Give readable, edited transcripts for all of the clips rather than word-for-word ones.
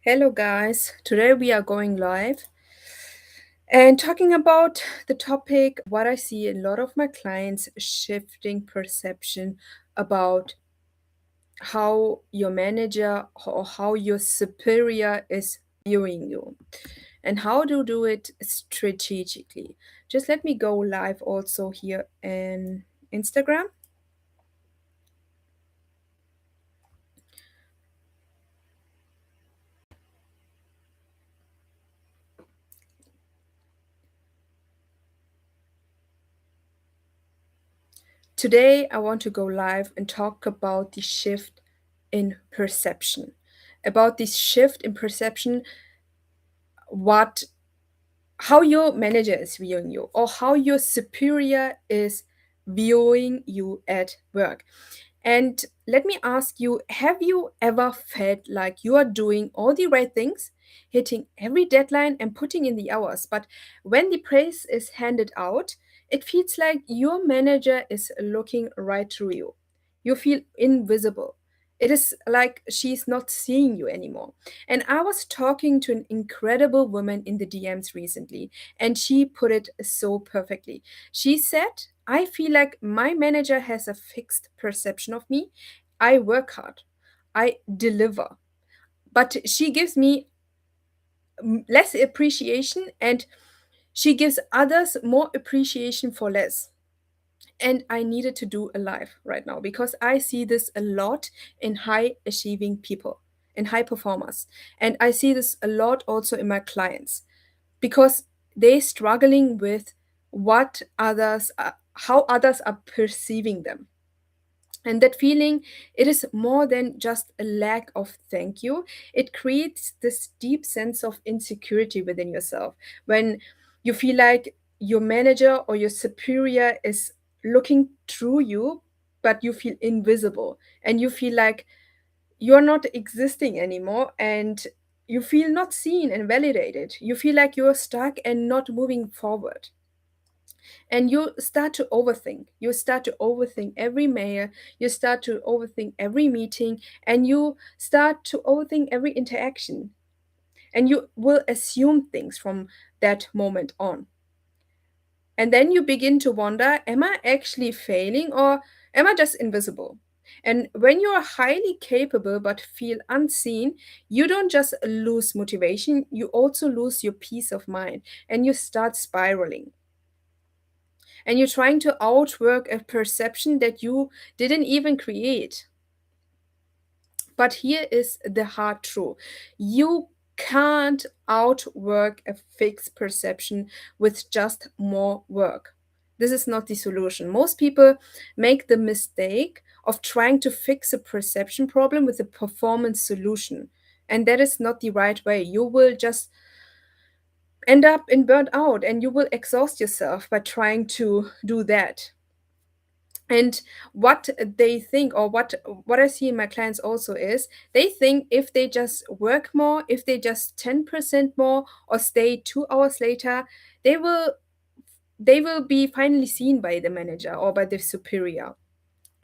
Hello, guys. Today we are going live and talking about the topic what I see a lot of my clients shifting perception about how your manager or how your superior is viewing you and how to do it strategically. Just let me go live also here in Instagram. Today, I want to go live and talk about the shift in perception. About this shift in perception, what how your manager is viewing you or how your superior is viewing you at work. And let me ask you, have you ever felt like you are doing all the right things, hitting every deadline and putting in the hours, but when the praise is handed out, it feels like your manager is looking right through you? You feel invisible. It is like she's not seeing you anymore. And I was talking to an incredible woman in the DMs recently, and she put it so perfectly. She said, I feel like my manager has a fixed perception of me. I work hard, I deliver, but she gives me less appreciation and she gives others more appreciation for less. And I needed to do a live right now because I see this a lot in high achieving people, in high performers. And I see this a lot also in my clients because they struggling with how others are perceiving them. And that feeling, it is more than just a lack of thank you. It creates this deep sense of insecurity within yourself when you feel like your manager or your superior is looking through you, but you feel invisible and you feel like you're not existing anymore and you feel not seen and validated. You feel like you're stuck and not moving forward. And you start to overthink. You start to overthink every mail, you start to overthink every meeting, and you start to overthink every interaction. And you will assume things from that moment on. And then you begin to wonder, am I actually failing or am I just invisible? And when you are highly capable but feel unseen, you don't just lose motivation, you also lose your peace of mind and you start spiraling. And you're trying to outwork a perception that you didn't even create. But here is the hard truth: you can't outwork a fixed perception with just more work. This is not the solution. Most people make the mistake of trying to fix a perception problem with a performance solution. And that is not the right way. You will just end up in burnt out and you will exhaust yourself by trying to do that. And what they think, or what I see in my clients also, is they think if they just work more, if they just 10% more or stay 2 hours later, they will they will be finally seen by the manager or by the superior.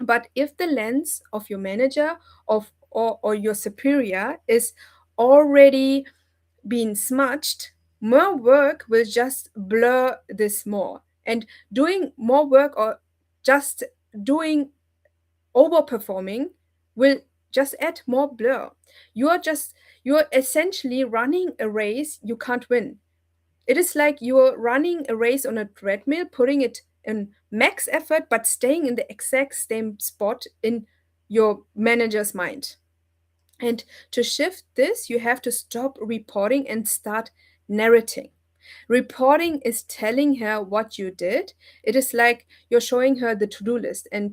But if the lens of your manager or your superior is already being smudged, more work will just blur this more. And doing more work or just doing overperforming will just add more blur. You're essentially running a race you can't win. It is like you're running a race on a treadmill, putting it in max effort, but staying in the exact same spot in your manager's mind. And to shift this, you have to stop reporting and start narrating. Reporting is telling her what you did. It is like you're showing her the to-do list and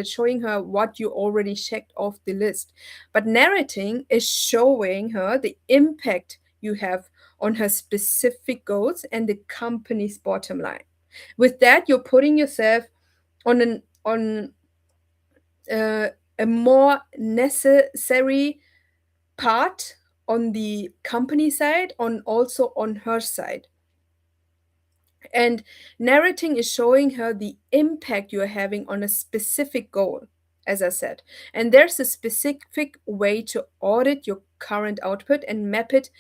showing her what you already checked off the list. But narrating is showing her the impact you have on her specific goals and the company's bottom line. With that, you're putting yourself on uh, a more necessary part on the company side, on also on her side. And narrating is showing her the impact you're having on a specific goal. as I said. And there's a specific way to audit your current output and map it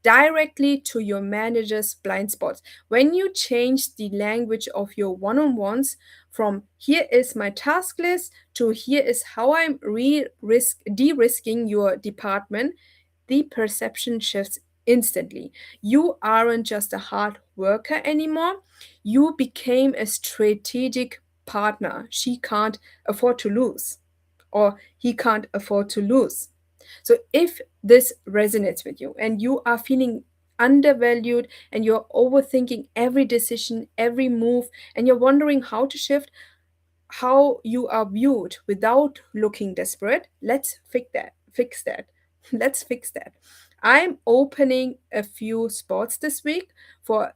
directly to your manager's blind spots. When you change the language of your one on ones from here is my task list to here is how I'm de risking your department, the perception shifts instantly. You aren't just a hard worker anymore, you became a strategic partner she can't afford to lose, or he can't afford to lose. So, if this resonates with you and you are feeling undervalued and you're overthinking every decision, every move, and you're wondering how to shift, how you are viewed without looking desperate, let's fix that. Fix that. Let's fix that. I'm opening a few spots this week for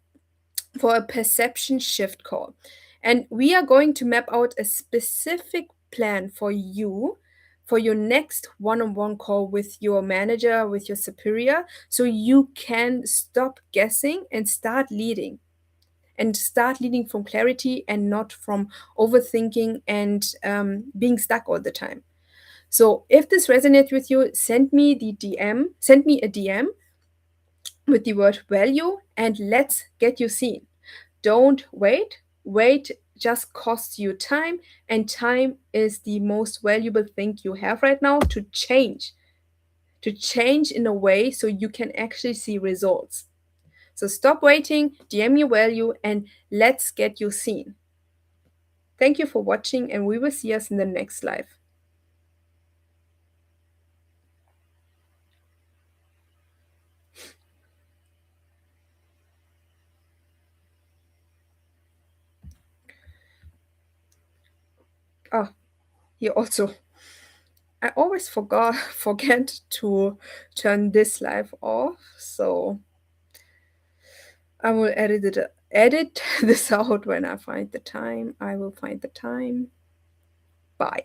a perception shift call. And we are going to map out a specific plan for you for your next one on one call with your manager, with your superior, so you can stop guessing and start leading. And start leading from clarity and not from overthinking and being stuck all the time. So, if this resonates with you, send me a DM with the word value, and let's get you seen. Don't wait. Wait just costs you time, and time is the most valuable thing you have right now to change. To change in a way so you can actually see results. So stop waiting, DM your value, and let's get you seen. Thank you for watching, and we will see us in the next live. Oh, here also. I always forget to turn this live off, so I will edit this out when I find the time. I will find the time. Bye.